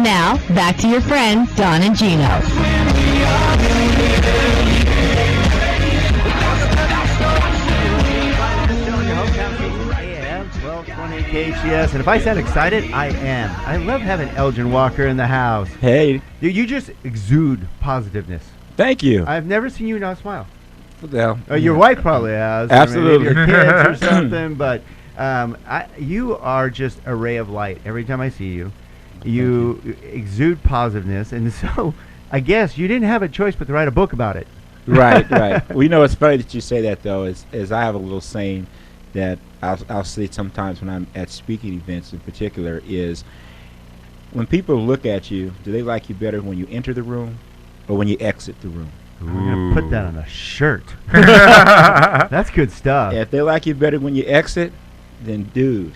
Now, back to your friends, Don and Gino. AM 1220 KHCS, and if I sound excited, I am. I love having Elgin Walker in the house. Hey, You just exude positiveness. thank you. I've never seen you not smile. Well, Your wife probably has. Absolutely. Or maybe your kids or something, but you are just a ray of light every time I see you. You exude positiveness, and so I guess you didn't have a choice but to write a book about it. right. Well, you know, it's funny that you say that, though, is I have a little saying that I'll say sometimes when I'm at speaking events in particular is when people look at you, do they like you better when you enter the room or when you exit the room? We're going to put that on a shirt. That's good stuff. If they like you better when you exit, then, dude,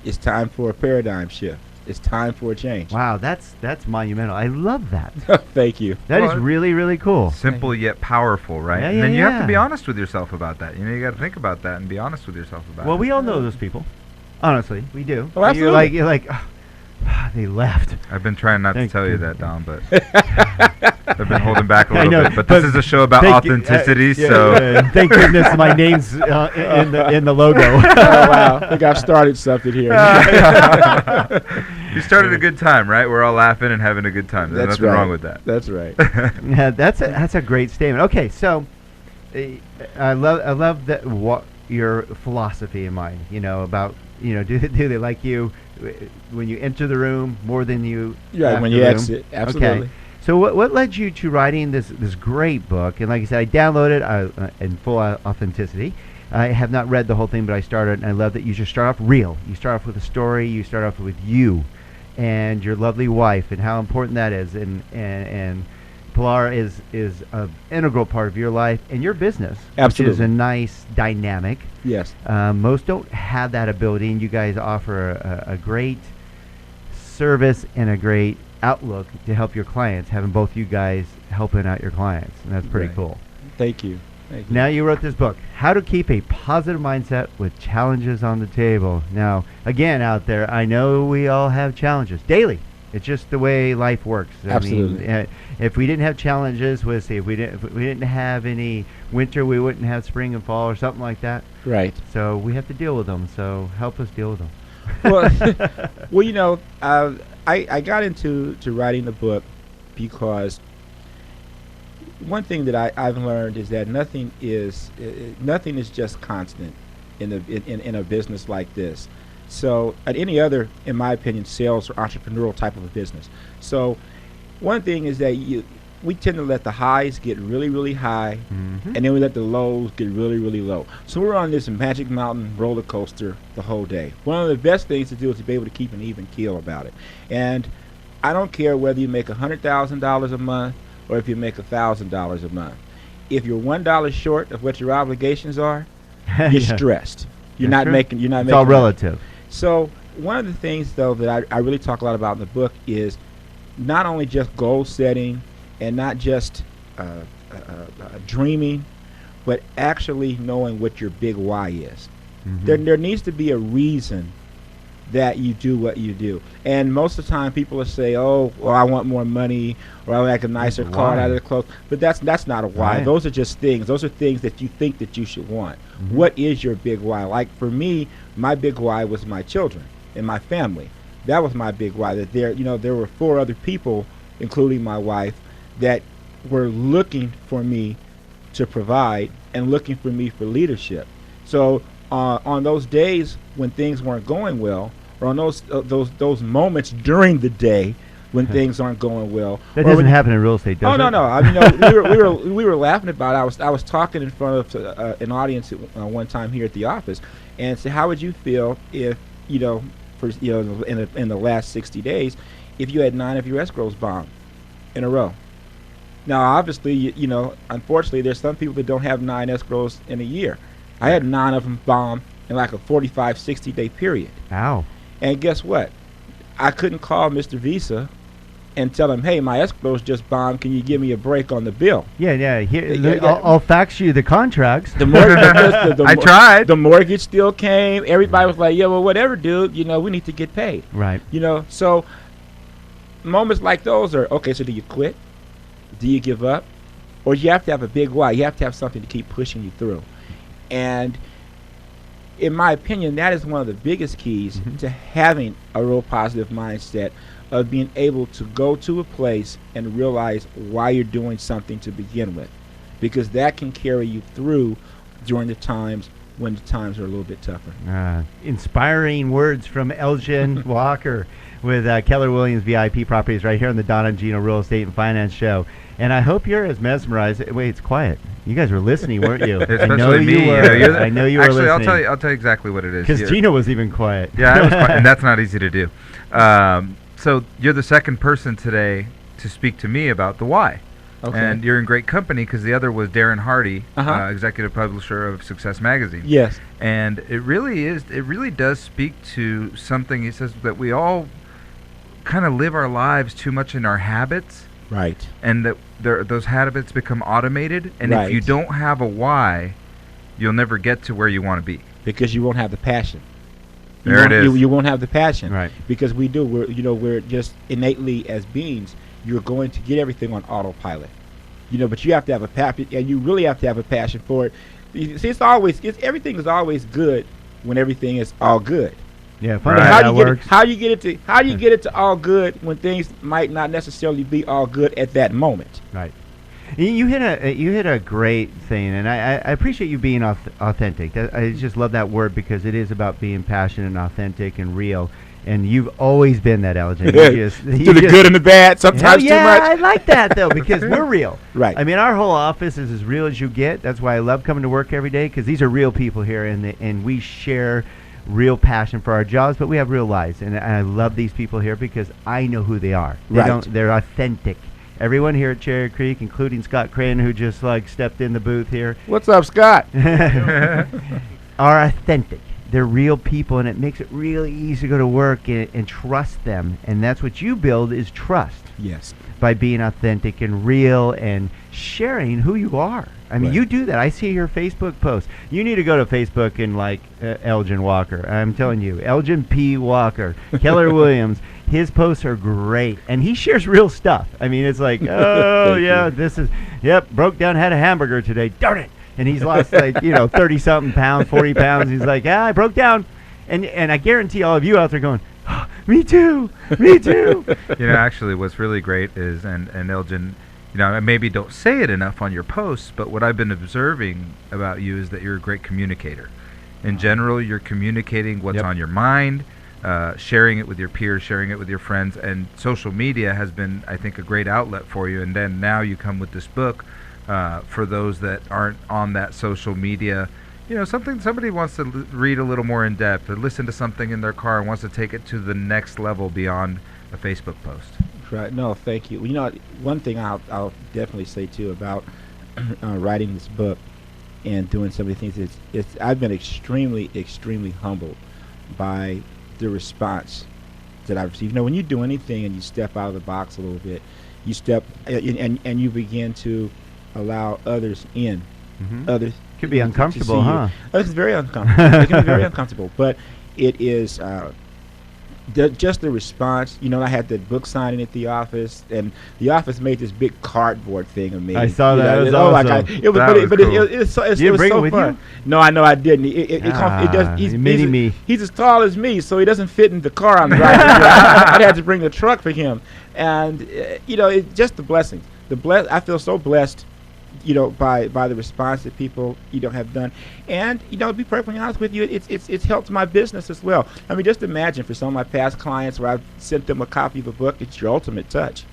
it's time for a paradigm shift. It's time for a change. Wow, that's monumental. I love that. Thank you. That is Well, really, really cool. Simple yet powerful, right? Yeah, And then you have yeah. to be honest with yourself about that. You know, you got to think about that and be honest with yourself about Well, it. we all know those people. Honestly, we do. Oh, absolutely. You're like, they left. I've been trying not Thank to tell you. you that, Don, but I've been holding back a I little know, bit. But this is a show about thank you, authenticity, yeah, so yeah, thank goodness my name's in the logo. Oh, wow. I think I've started something here. you started a good time, right? We're all laughing and having a good time. There's That's nothing right. wrong with that. That's right. Yeah, that's a great statement. Okay, so I love that your philosophy in mind. You know about do they like you when you enter the room more than you Right, when the you room? exit. Absolutely. Okay. So what led you to writing this great book? And like I said, I downloaded in full authenticity. I have not read the whole thing, but I started, and I love that you just start off real. You start off with a story. You start off with you and your lovely wife, and how important that is. And Pilar is an integral part of your life and your business, which is Absolutely. a nice dynamic. Yes. Most don't have that ability, and you guys offer a great service and a great outlook to help your clients, having both you guys helping out your clients, and that's pretty Right. cool. Thank you. Thank you. Now you wrote this book, How to Keep a Positive Mindset with Challenges on the Table. Now, again, out there, I know we all have challenges daily. It's just the way life works. Absolutely. I mean, if we didn't have challenges, if we didn't have any winter, we wouldn't have spring and fall or something like that. Right. So we have to deal with them. So help us deal with them. Well, you know, I got into writing the book because one thing that I've learned is that nothing is just constant in a business like this. So at any other, in my opinion, sales or entrepreneurial type of a business. So one thing is that we tend to let the highs get really, really high, and then we let the lows get really, really low. So we're on this Magic Mountain roller coaster the whole day. One of the best things to do is to be able to keep an even keel about it. And I don't care whether you make $100,000 a month or if you make $1,000 a month. If you're $1 short of what your obligations are, you're Yeah. stressed. You're That's not true. making. You're not It's making. all money. relative. So one of the things, though, that I really talk a lot about in the book is not only just goal setting and not just dreaming, but actually knowing what your big why is. There needs to be a reason that you do what you do. And most of the time people will say, oh, well, I want more money, or I like a nicer That's a car why. out of the clothes. But that's not a why. Right. Those are just things. Those are things that you think that you should want. What is your big why? Like for me, my big why was my children and my family. That was my big why. That there were 4 other people, including my wife, that were looking for me to provide and looking for me for leadership. So on those days when things weren't going well, or on those moments during the day when things aren't going well, That or doesn't when- happen in real estate, does it? no. I mean, we were laughing about it. I was talking in front of an audience one time here at the office, and said, how would you feel if in the last 60 days, if you had 9 of your escrows bombed in a row? Now, obviously, unfortunately, there's some people that don't have 9 escrows in a year. I had 9 of them bombed in like a 45, 60-day period. Ow. And guess what? I couldn't call Mr. Visa and tell him, hey, my escrow's just bombed. Can you give me a break on the bill? Yeah. Here, Yeah. I'll fax you the contracts. The mortgage, I tried. The mortgage still came. Everybody was like, yeah, well, whatever, dude. We need to get paid. Right. So moments like those are okay. So do you quit? Do you give up? Or you have to have a big why. You have to have something to keep pushing you through. And in my opinion, that is one of the biggest keys to having a real positive mindset, of being able to go to a place and realize why you're doing something to begin with, because that can carry you through during the times when the times are a little bit tougher. Inspiring words from Elgin Walker with Keller Williams VIP Properties right here on the Don and Gino Real Estate and Finance Show. And I hope you're as mesmerized. Wait, it's quiet. You guys were listening, weren't you? Especially I know me. you were. I know you were Actually, listening. I'll tell you exactly what it is. Because Gino was even quiet. Yeah, I was quiet, and that's not easy to do. So you're the second person today to speak to me about the why. Okay. And you're in great company, because the other was Darren Hardy, Uh-huh. executive publisher of Success Magazine. Yes. And it really does speak to something. He says that we all kind of live our lives too much in our habits, Right. and that those habits become automated. And if you Right. don't have a why, you'll never get to where you want to be. Because you won't have the passion. There it is. You won't have the passion. Right. Because we're just innately as beings, you're going to get everything on autopilot. But you have to have a passion, and you really have to have a passion for it. See, everything is always good when everything is all good. Yeah, funny Right. how that works. How do you get it to all good when things might not necessarily be all good at that moment? Right. You hit a great thing, and I appreciate you being authentic. I just love that word, because it is about being passionate and authentic and real. And you've always been that, Elgin. You To the good and the bad, sometimes too much. I like that though, because we're real. Right. I mean, our whole office is as real as you get. That's why I love coming to work every day, because these are real people here, and we share real passion for our jobs, but we have real lives. And I love these people here because I know who they are. They're authentic. Everyone here at Cherry Creek, including Scott Crane, who just stepped in the booth here, What's up, Scott? are authentic. They're real people, and it makes it really easy to go to work and trust them. And that's what you build, is trust, Yes. by being authentic and real and sharing who you are. I mean, Right. you do that. I see your Facebook posts. You need to go to Facebook and like Elgin Walker. I'm telling you, Elgin P. Walker, Keller Williams. His posts are great, and he shares real stuff. I mean, it's like, oh yeah, broke down, had a hamburger today. Darn it! And he's lost 30-something pounds, 40 pounds. He's like, yeah, I broke down, and I guarantee all of you out there going, oh, me too. Actually, what's really great is, and Elgin, I maybe don't say it enough on your posts, but what I've been observing about you is that you're a great communicator. In general, you're communicating what's on your mind, sharing it with your peers, sharing it with your friends, and social media has been, I think, a great outlet for you. And then now you come with this book for those that aren't on that social media. Somebody wants to read a little more in depth, or listen to something in their car and wants to take it to the next level beyond a Facebook post. Right. No, thank you. One thing I'll definitely say too about writing this book and doing some of the things is I've been extremely, extremely humbled by the response that I've received. When you do anything and you step out of the box a little bit, you step and you begin to allow others in. Mm-hmm. Others Could be to uncomfortable, see you. huh? It's very uncomfortable. It can be very uncomfortable, but it is. Just the response, I had the book signing at the office, and the office made this big cardboard thing of me. I saw that. It was oh my awesome. God! It was, That but was it, but cool. it You was bring it so with fun. you? No, I know I didn't. It does. He's mini me. He's as tall as me, so he doesn't fit in the car I'm driving. I'd have to bring the truck for him, and it's just the blessings. I feel so blessed. By the response that people have done, and to be perfectly honest with you, it's helped my business as well. I mean, just imagine for some of my past clients where I've sent them a copy of a book, it's your ultimate touch.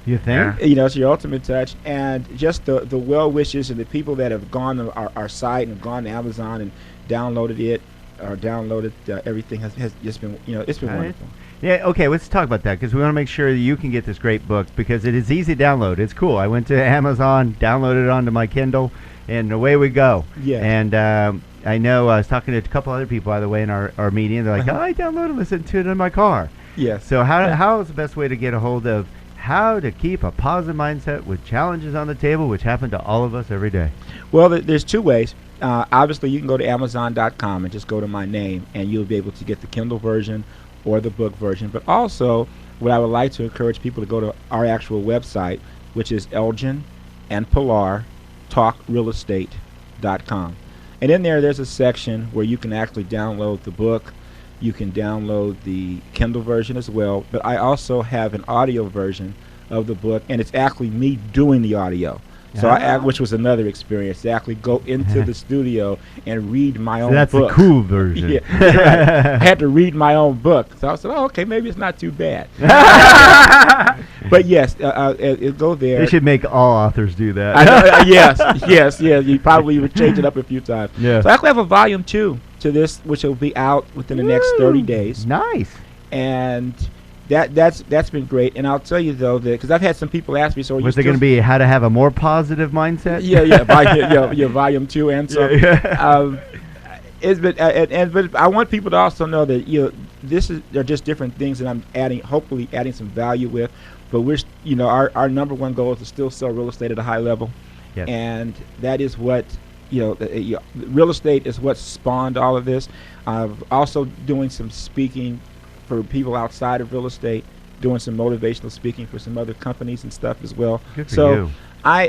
You think? Yeah. It's your ultimate touch, and just the well wishes and the people that have gone to our site and gone to Amazon and downloaded it or downloaded everything has just been it's been Right. wonderful. Yeah, okay, let's talk about that, because we want to make sure that you can get this great book, because it is easy to download. It's cool. I went to Amazon, downloaded it onto my Kindle, and away we go. Yeah. And I know I was talking to a couple other people, by the way, in our meeting. They're like, oh, I downloaded and listened to it in my car. Yes. So how is the best way to get a hold of how to keep a positive mindset with challenges on the table, which happen to all of us every day? Well, there's two ways. Obviously, you can go to Amazon.com and just go to my name, and you'll be able to get the Kindle version or the book version. But also, what I would like to encourage people to go to our actual website, which is Elgin and Pilar talkrealestate.com. And in there's a section where you can actually download the book. You can download the Kindle version as well, but I also have an audio version of the book, and it's actually me doing the audio. So which was another experience, to actually go into the studio and read my own book. That's the cool version. Yeah, right. I had to read my own book. So I said, okay, maybe it's not too bad. But yes, go there. They should make all authors do that. I know, yes. You probably would change it up a few times. Yeah. So I actually have a volume 2 to this, which will be out within the next 30 days. Nice. And that's been great. And I'll tell you though that because I've had some people ask me, so was it going to be how to have a more positive mindset? Yeah, volume 2 and so. But I want people to also know that they're just different things that I'm hopefully adding some value with. But we're our number one goal is to still sell real estate at a high level, and that is what real estate is what spawned all of this. Also doing some speaking for people outside of real estate, doing some motivational speaking for some other companies and stuff as well. Good for you.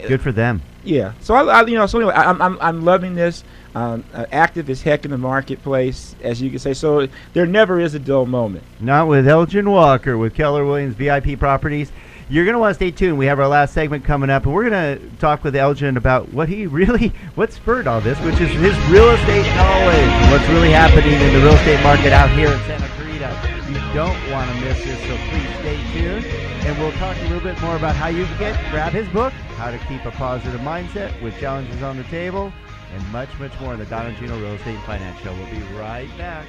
Good for them. Yeah. So anyway, I'm loving this. Active as heck in the marketplace, as you can say. So there never is a dull moment. Not with Elgin Walker with Keller Williams VIP Properties. You're going to want to stay tuned. We have our last segment coming up, and we're going to talk with Elgin about what spurred all this, which is his real estate knowledge and what's really happening in the real estate market out here in Santa Clarita. You don't want to miss this, so please stay tuned. And we'll talk a little bit more about how you can grab his book, how to keep a positive mindset with challenges on the table, and much, much more in the Don and Gino Real Estate and Finance Show. We'll be right back.